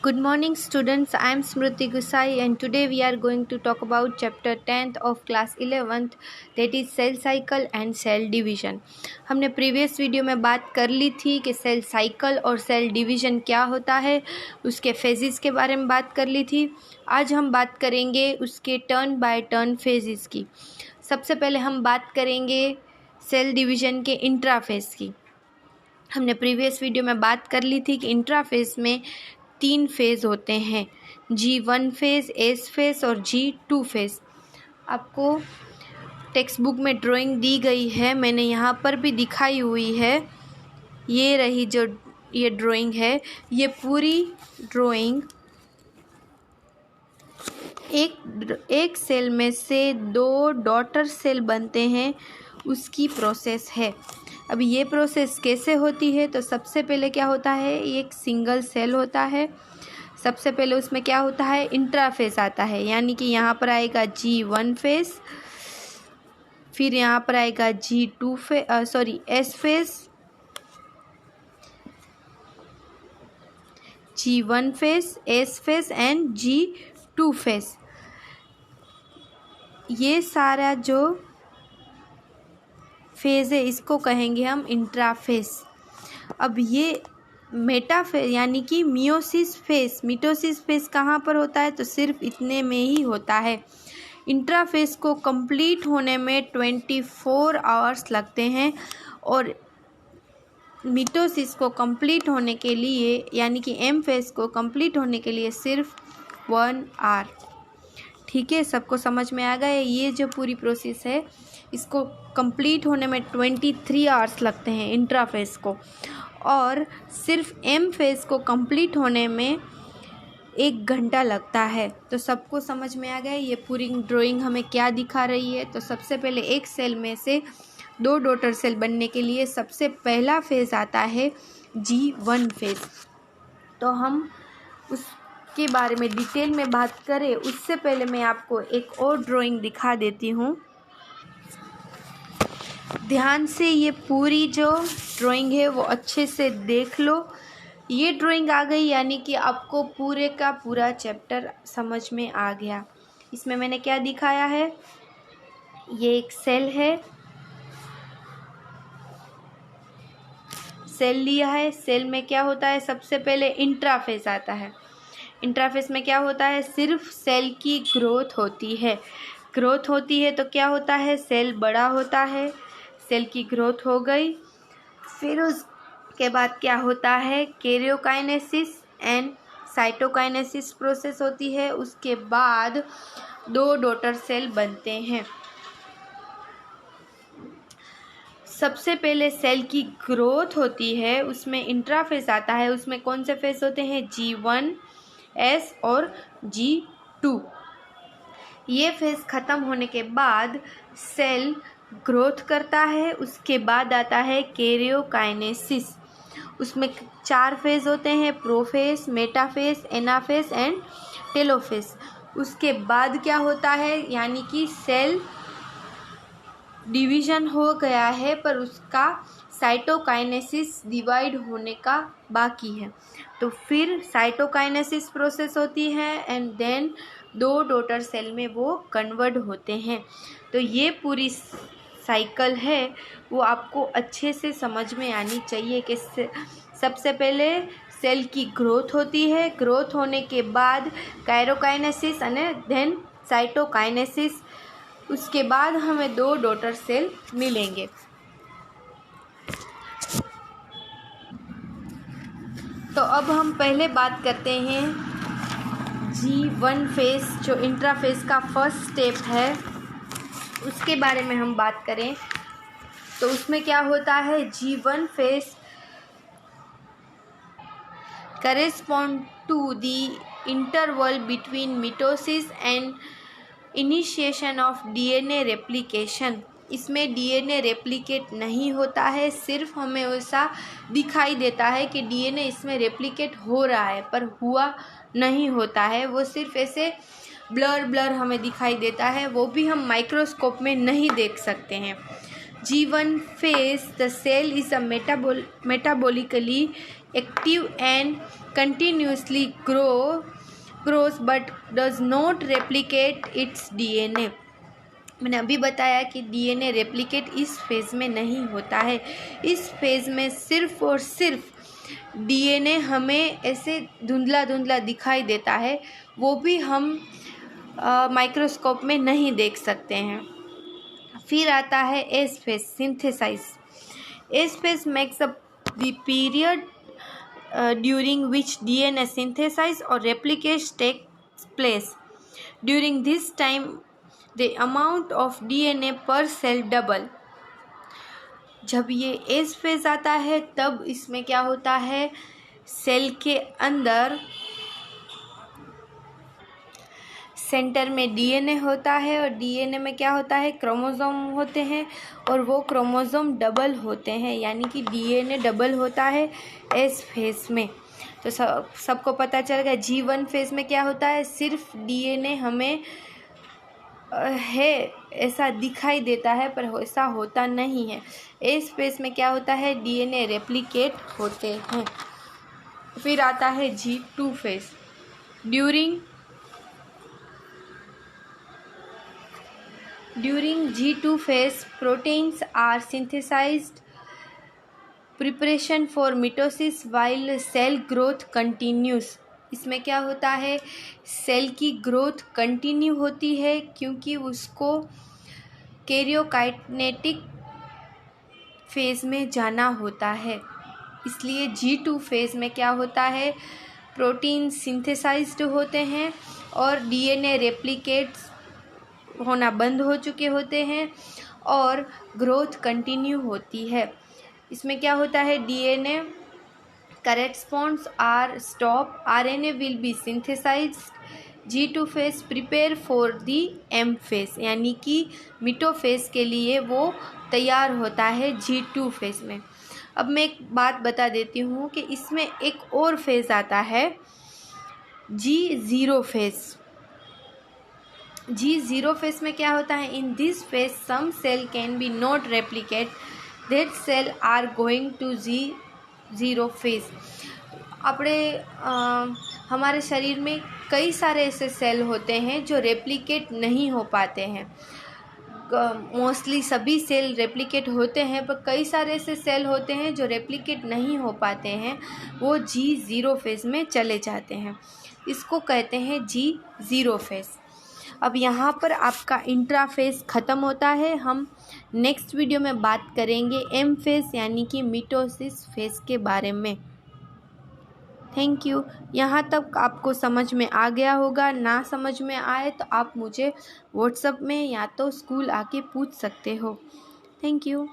Good morning students, I am Smriti Gusai and today we are going to talk about chapter 10th of class 11th, that is cell cycle and cell division। हमने previous video में बात कर ली थी कि cell cycle और cell division क्या होता है, उसके फेजेस के बारे में बात कर ली थी। आज हम बात करेंगे उसके टर्न बाय टर्न फेजेस की। सबसे पहले हम बात करेंगे सेल डिवीज़न के इंट्राफेज की। हमने प्रीवियस वीडियो में बात कर ली थी कि इंट्राफेज में 3 फेज़ होते हैं, G1 फेज़, S फेज़ और G2 फेज़। आपको टेक्स्ट बुक में ड्राइंग दी गई है, मैंने यहाँ पर भी दिखाई हुई है। ये रही जो ये ड्राइंग है, ये पूरी ड्राइंग एक सेल में से 2 डॉटर सेल बनते हैं, उसकी प्रोसेस है। अब ये प्रोसेस कैसे होती है, तो सबसे पहले क्या होता है, एक सिंगल सेल होता है। सबसे पहले उसमें क्या होता है, इंट्राफेज आता है, यानी कि यहाँ पर आएगा G1 फेज़, फिर यहाँ पर आएगा G2 S phase, G1 phase, S phase and G2 phase. ये सारा जो फेज़ है इसको कहेंगे हम इंट्राफेज। अब ये मेटाफेज यानी कि मियोसिस फेज़ कहाँ पर होता है, तो सिर्फ इतने में ही होता है। इंट्राफेज को कंप्लीट होने में 24 आवर्स लगते हैं और मिटोसिस को कंप्लीट होने के लिए यानी कि एम फेज़ को कंप्लीट होने के लिए सिर्फ 1 आवर। ठीक है, सबको समझ में आ गया। ये जो पूरी प्रोसेस है इसको कंप्लीट होने में 23 आवर्स लगते हैं इंट्राफेज को, और सिर्फ एम फेज़ को कंप्लीट होने में 1 घंटा लगता है। तो सबको समझ में आ गया ये पूरी ड्राइंग हमें क्या दिखा रही है। तो सबसे पहले एक सेल में से 2 डॉटर सेल बनने के लिए सबसे पहला फेज़ आता है G1 फेज़। तो हम उसके बारे में डिटेल में बात करें उससे पहले मैं आपको एक और ड्राइंग दिखा देती हूँ। ध्यान से ये पूरी जो ड्राइंग है वो अच्छे से देख लो। ये ड्राइंग आ गई यानी कि आपको पूरे का पूरा चैप्टर समझ में आ गया। इसमें मैंने क्या दिखाया है, ये एक सेल है, सेल लिया है। सेल में क्या होता है, सबसे पहले इंट्राफेज आता है। इंट्राफेज में क्या होता है, सिर्फ सेल की ग्रोथ होती है। ग्रोथ होती है तो क्या होता है, सेल बड़ा होता है। सेल की ग्रोथ हो गई, फिर उसके बाद क्या होता है, कैरियोकाइनेसिस एंड साइटोकाइनेसिस प्रोसेस होती है। उसके बाद 2 डॉटर सेल बनते हैं। सबसे पहले सेल की ग्रोथ होती है, उसमें इंट्राफेज आता है। उसमें कौन से फेज होते हैं, G1, S और G2। ये फेज ख़त्म होने के बाद सेल ग्रोथ करता है। उसके बाद आता है कैरियोकाइनेसिस। उसमें 4 फेज होते हैं, prophase, metaphase, anaphase and telophase. उसके बाद क्या होता है, यानी कि सेल डिवीज़न हो गया है पर उसका साइटोकाइनेसिस डिवाइड होने का बाकी है। तो फिर साइटोकाइनेसिस प्रोसेस होती है एंड देन 2 डॉटर सेल में वो कन्वर्ट होते हैं। तो ये पूरी साइकिल है वो आपको अच्छे से समझ में आनी चाहिए कि सबसे पहले सेल की ग्रोथ होती है, ग्रोथ होने के बाद कैरियोकाइनेसिस एंड देन साइटोकाइनेसिस। उसके बाद हमें 2 डॉटर सेल मिलेंगे। तो अब हम पहले बात करते हैं G1 फेज़, जो इंट्राफेज का फर्स्ट स्टेप है, उसके बारे में हम बात करें तो उसमें क्या होता है, G1 phase correspond to the interval between mitosis and initiation of DNA replication. इसमें DNA रेप्लिकेट नहीं होता है, सिर्फ हमें वैसा दिखाई देता है कि DNA इसमें रेप्लिकेट हो रहा है पर हुआ नहीं होता है। वो सिर्फ ऐसे ब्लर हमें दिखाई देता है, वो भी हम माइक्रोस्कोप में नहीं देख सकते हैं। G1 phase, the cell is a metabolically active and continuously grows but does not replicate its DNA। मैंने अभी बताया कि DNA रेप्लिकेट इस फेज़ में नहीं होता है। इस फेज़ में सिर्फ और सिर्फ DNA हमें ऐसे धुंधला धुंधला दिखाई देता है, वो भी हम माइक्रोस्कोप में नहीं देख सकते हैं। फिर आता है S phase, synthesise. S phase makes up the period during which DNA synthesis or replication takes place. During this time, the amount of DNA per cell double. जब ये एस फेज आता है तब इसमें क्या होता है, सेल के अंदर सेंटर में DNA होता है और DNA में क्या होता है, क्रोमोसोम होते हैं और वो क्रोमोसोम डबल होते हैं, यानी कि DNA डबल होता है एस फेज में। तो सबको पता चल गया। G1 फेज में क्या होता है, सिर्फ DNA हमें है ऐसा दिखाई देता है पर ऐसा होता नहीं है। एस फेज में क्या होता है, DNA रेप्लिकेट होते हैं। फिर आता है G2 phase. During G2 phase, proteins are synthesized, preparation for mitosis while cell growth continues। इसमें क्या होता है, सेल की ग्रोथ कंटिन्यू होती है क्योंकि उसको कैरियोकाइनेटिक फेज़ में जाना होता है। इसलिए G2 फेज़ में क्या होता है, प्रोटीन सिंथेसाइज्ड होते हैं और DNA रेप्लिकेट्स होना बंद हो चुके होते हैं और ग्रोथ कंटिन्यू होती है। इसमें क्या होता है, DNA corresponds are stop, RNA will be synthesised. G2 phase prepare for the M phase, यानी कि मिटोफेज के लिए वो तैयार होता है G2 फेज में। अब मैं एक बात बता देती हूँ कि इसमें एक और फेज आता है G0 फेज। G0 फेज में क्या होता है, in this phase some cell can be not replicate, that cell are going to G0 phase. अपने हमारे शरीर में कई सारे ऐसे सेल होते हैं जो रेप्लिकेट नहीं हो पाते हैं। मोस्टली सभी सेल रेप्लिकेट होते हैं पर कई सारे ऐसे सेल होते हैं जो रेप्लिकेट नहीं हो पाते हैं, वो G0 फेज में चले जाते हैं। इसको कहते हैं G0 फेज। अब यहाँ पर आपका इंट्राफेज ख़त्म होता है। हम नेक्स्ट वीडियो में बात करेंगे एम फेज यानी कि मिटोसिस फेज के बारे में। Thank you. यहाँ तक आपको समझ में आ गया होगा। ना समझ में आए तो आप मुझे व्हाट्सएप में या तो स्कूल आके पूछ सकते हो। Thank you.